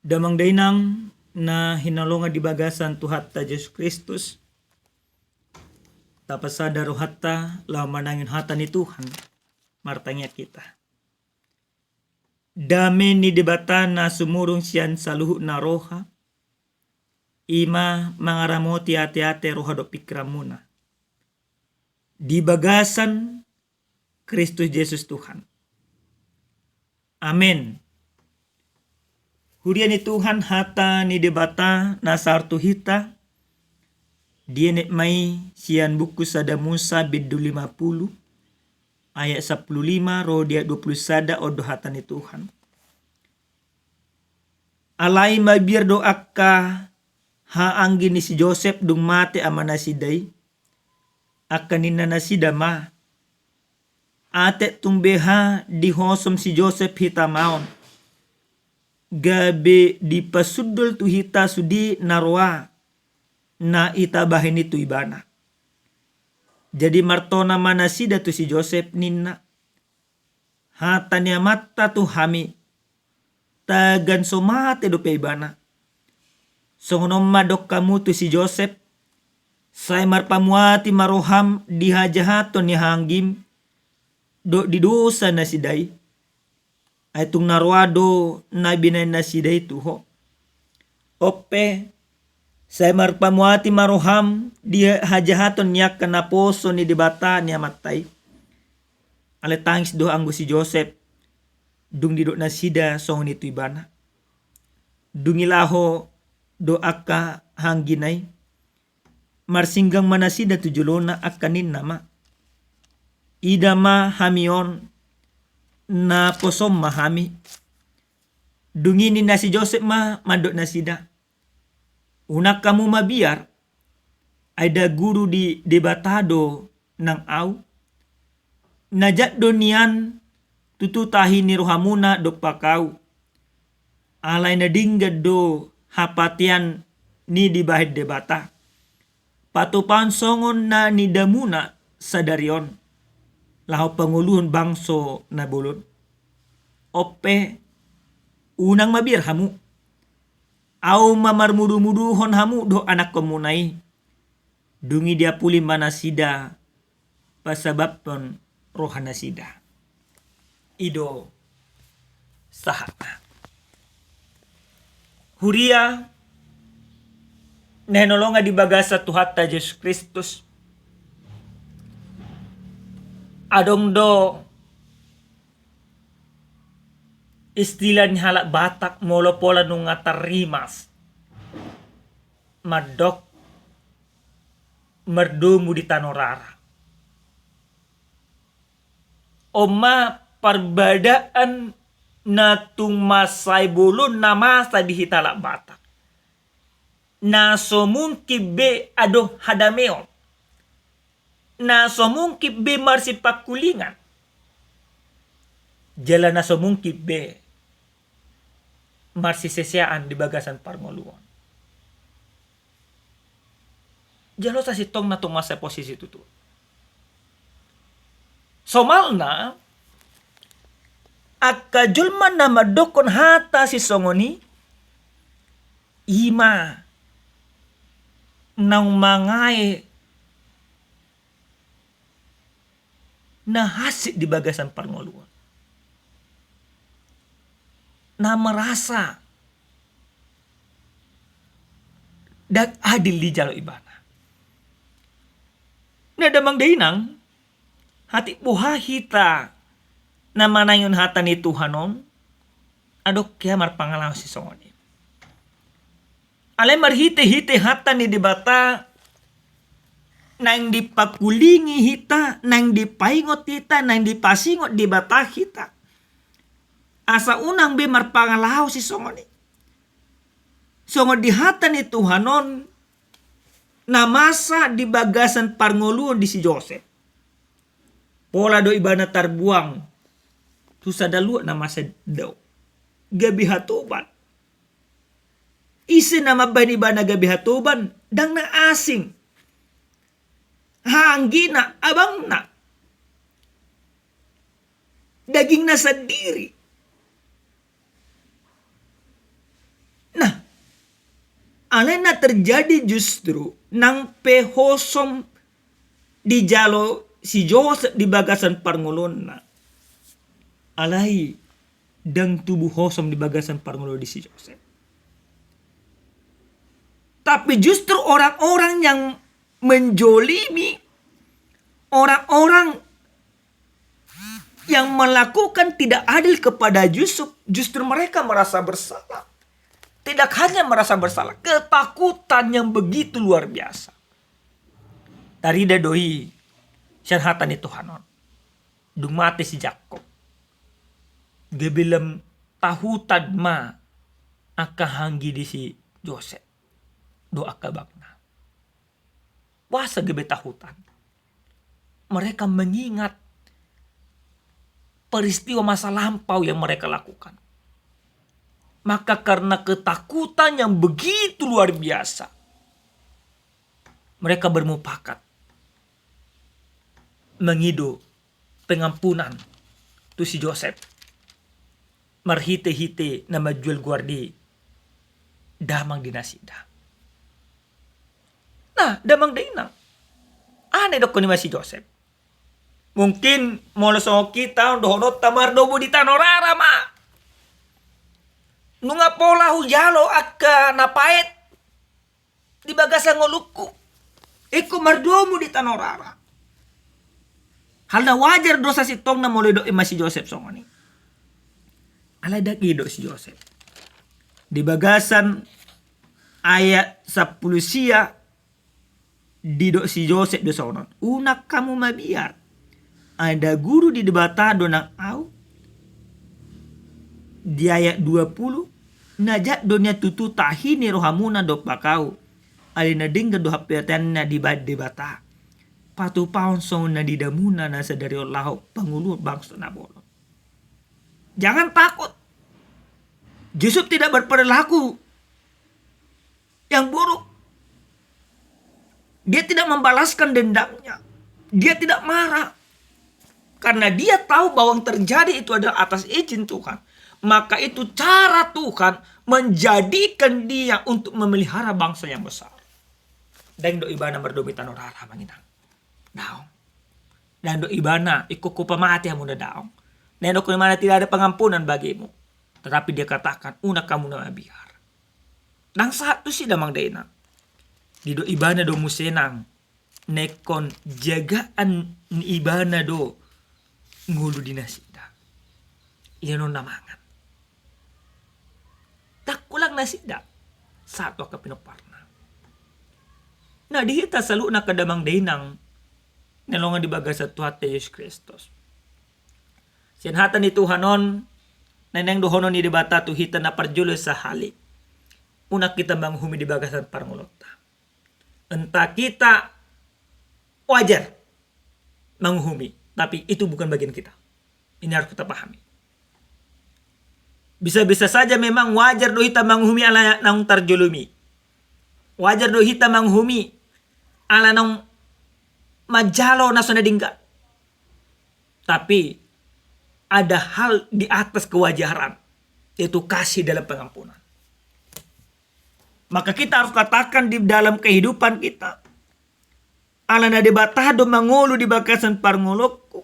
Damang dainang na hinalonga di bagasan tu hatta Yesus Kristus. Tapasada ro hatta la manangin hata ni Tuhan. Martanya kita. Dame ni debata na sumurong siyan sa luhu na roha. Ima mangaramoti ate-ate roha do pikram muna. Di bagasan Kristus Yesus Tuhan. Amen. Huria ni Tuhan hata ni debata na sartu hita. Dienet mai sian buku sada Musa bidu 50 ayat 15 ro dia 20 sada odo hata ni Tuhan. Alai mabir do akka ha anggi ni si Joseph dung mate amana sidai. Akka nina na sidama. Ate tumbeha di hosom si Joseph hita maon. Gabe di pasudul tu hita sudi narwa na itabahin itu ibana. Jadi martona mana sida tu si Joseph ninna. Hata niya mata tu hami. Tagan somate do pe ibana. Songonom madok kamu tu si Joseph. Say marpamuati maroham dihajahaton ni hanggim. Do di dosa na sidai. Ay tung narwado na binay na sidai tuho. Ope. Say marpamuati maroham dihajahaton niya kanaposo ni dibata niya matay. Ale tangis do anggo si Joseph. Dung didok na sida song nito ibana. Dungilaho do akka hangginay. Marsinggang manasida tujulona akanin nama. Idama hamion na posom mahami. Dunginin na si Joseph madok na sida. Unak kamu mabiar. Ada guru di debatado ng au. Najat do niyan tututahi ni rohamuna do pakau. Alay na dinggad do hapatian ni di bahid debata. Patupan songon na ni damuna sa darion. Laho panguluhon bangso na bulod. Ope, unang mabir hamu. Au mamarmudu-muduhon hamu do anak komunay. Dungi dia puli manasida pasababton rohana sida. Ido sahata. Huria nenolonga di bagasa tuhata Yesus Kristus. Adong do istilah ni halak batak molo pola nung atarimas. Madok merdumu di tanorara. Oma perbedaan na tumasay bulun na masa di hitalak batak. Na somungkib be adoh hadameon. Na somungkib be marsipakulingan. Jala na somungkib be marsisesiaan di bagasan parngoluan. Jalo sa sitong na tumasa posisi tutu. Somalna akka julman na madokon hata si songoni ima nang mangay na hasit di bagasan parngoluan. Na merasa dag adil di jalo ibana. Na damang dainang hati buha hita na manayon hata ni Tuhanon adok kaya marpangalaw si songoni. Alay marhite-hite hata ni dibata nang dipakulingi hita, nang dipaingot hita, nang dipasingot dibata hita. Asa unang be marpangalaw si songoni. Songod di hata ni Tuhanon na masa di bagasan parngoluon di si Joseph. Pola do ibana tarbuang. Tusadaluat na masa daw. Gabi hatuban. Isi na mabani-bana gabi hatuban. Dang na asing. Hanggi na, abang na. Daging na sa diri. alena terjadi justru nang pehosom di jalo si Joseph di bagasan parngolonna. Alai dan tubuh hosom di bagasan parngolo di si Joseph. Tapi justru orang-orang yang menjolimi, orang-orang yang melakukan tidak adil kepada Yusuf, justru mereka merasa bersalah. Tidak hanya merasa bersalah, ketakutan yang begitu luar biasa. Tarida doi syarhatan itu hanon. Dung mati si Jakob. Gebilem tahutan ma aka hanggi di si Joseph. Doa kabakna. Wasa gebe tahutan. Mereka mengingat peristiwa masa lampau yang mereka lakukan. Maka karena ketakutan yang begitu luar biasa, mereka bermufakat mengido pengampunan tu si Joseph. Marhite-hite nama jual guardi damang dinasida. Nah, damang dinang. Aneh dok ni masih Joseph. Mungkin moloso kita dohonot tamar dobo di tanorara ma. Nunga pola hujalo akka napait di bagasa ngoluku. Eko mardomu di tanorara. Hal na wajar dosa si tong na mole do masih Joseph songoni. Ala dakido si Joseph. Di bagasan ayat 10 sia dido si Joseph do sonon. Unak kamu mabiar. Ada guru di debatado ng au. Di ayat 20. Najak donya tutu tahini rohamuna do pakau. Alina dingga do hapetan na di debata. Patu paon song na didamuna na sadari Allah pangulu bangsa na bolo. Jangan takut. Yusuf tidak berperilaku yang buruk. Dia tidak membalaskan dendamnya. Dia tidak marah. Karena dia tahu bahwa yang terjadi itu adalah atas izin Tuhan. Maka itu cara Tuhan menjadikan dia untuk memelihara bangsa yang besar. Dan do ibana berdomi tanorara manginang. Daong. Dan do ibana ikuku pamati hamuna daong. Dan do mana tidak ada pengampunan bagimu. Tetapi dia katakan, unak kamu na biar. Nang satu si damang daina. Dido ibana do musenang. Nekon jagaan ni ibana do. Ngulu dinasida. Iyanon namangan. Takulang nasida. Satu ka pinoparna. Nah dihita salu na kadamang dainang. Nalongan di baga sa Tuhan Yesus Kristus. Sinhatan ni Tuhanon. Neneng dohonon ni debata tu hita na parjulo sa hali. Una kita manghumi di bagasan parngolota. Entah kita wajar manghumi. Tapi itu bukan bagian kita. Ini harus kita pahami. Bisa-bisa saja memang wajar do hita manghumi ala nang tarjulumi. Wajar do hita manghumi ala nang majalo na sunadingga. Tapi ada hal di atas kewajaran, yaitu kasih dalam pengampunan. Maka kita harus katakan di dalam kehidupan kita. Alana debatado mangulu di bakasan parngolokku.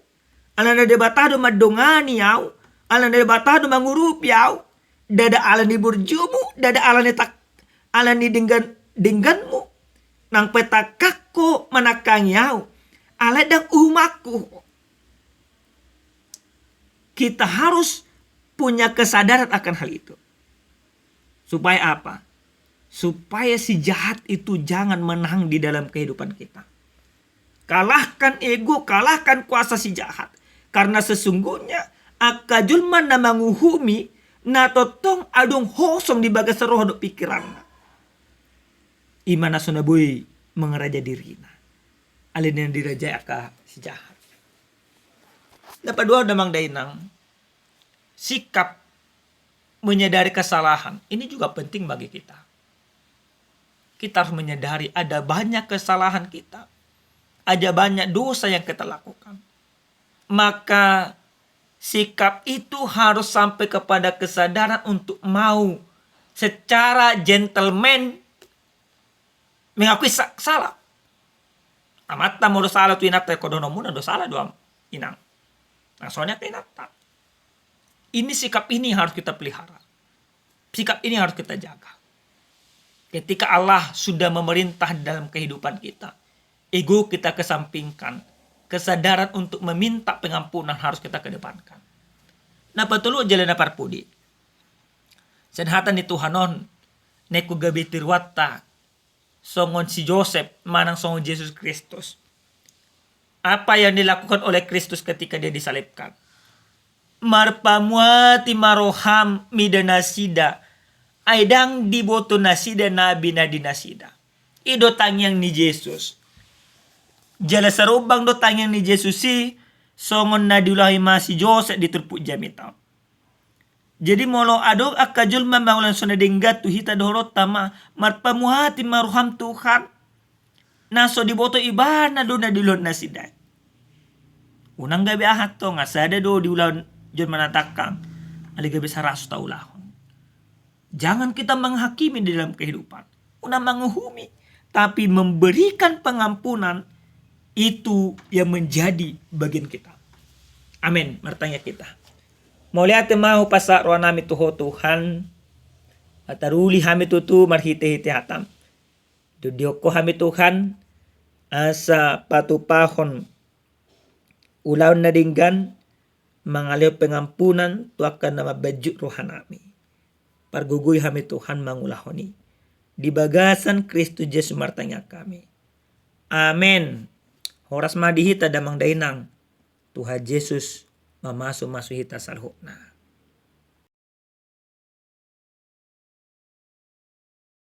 Alana debatado madongani yau. Alana debatado mangurupi yau. Dada alani burjumu, dada alani tak alani dingganmu. Nang petakakko manakang yau. Aladang umaku. Kita harus punya kesadaran akan hal itu. Supaya apa? Supaya si jahat itu jangan menang di dalam kehidupan kita. Kalahkan ego, kalahkan kuasa si jahat. Karena sesungguhnya akajulman na manguhumi na totong adong hosom di bagas roh do pikiran. Imana sunaboy mengeraja dirina. Alin yang diraja aka si jahat. Dapat dua damang dainang. Sikap menyadari kesalahan. Ini juga penting bagi kita. Kita harus menyadari ada banyak kesalahan kita. Ada banyak dosa yang kita lakukan. Maka sikap itu harus sampai kepada kesadaran untuk mau secara gentleman mengakui salah. Amata mo do salah tu inata kodono muna do salah doang inang. Nah, soalnya inata. Ini sikap ini harus kita pelihara. Sikap ini harus kita jaga. Ketika Allah sudah memerintah dalam kehidupan kita, ego kita kesampingkan. Kesadaran untuk meminta pengampunan harus kita kedepankan. Nah, patulu jalan parpudi. Senhatan ni Tuhanon, neku gabitir watta, songon si Joseph, manang songon Yesus Kristus. Apa yang dilakukan oleh Kristus ketika dia disalibkan? Marpamuati maroham midanasida, aidang diboto nasida nabi nadinasida. Ido tangyang ni Yesus. Jala sarubang do tangyang ni Yesus si songon na diulahi si Joseph diturpuk jamitaw. Jadi molo adog akajul mamangulan sona denggat tu hita dohrot tama marpamuhati maruham Tuhan. Naso diboto ibana do na dilon nasida. Unang gabi ahat to nga sada do diulan jud manatakang ali gabi sarasu taulahon. Jangan kita menghakimi di dalam kehidupan. Una menguhumi, tapi memberikan pengampunan itu yang menjadi bagian kita. Amin. Martanya kita. Mauliate mahu pasa roa nami tuho Tuhan. Ataruli hami tutu marhite-hite hatam. Dudioko hami Tuhan. Asa patupahon. Ulaw na dinggan. Mangaliw pengampunan. Tuakan na mabadjuk rohanami. Parguguy hami Tuhan mangulahoni. Di bagasan Kristus Yesus martanya kami. Amin. Horas madihita damang dainang. Tuhan Yesus mamaso-maso hita salhokna.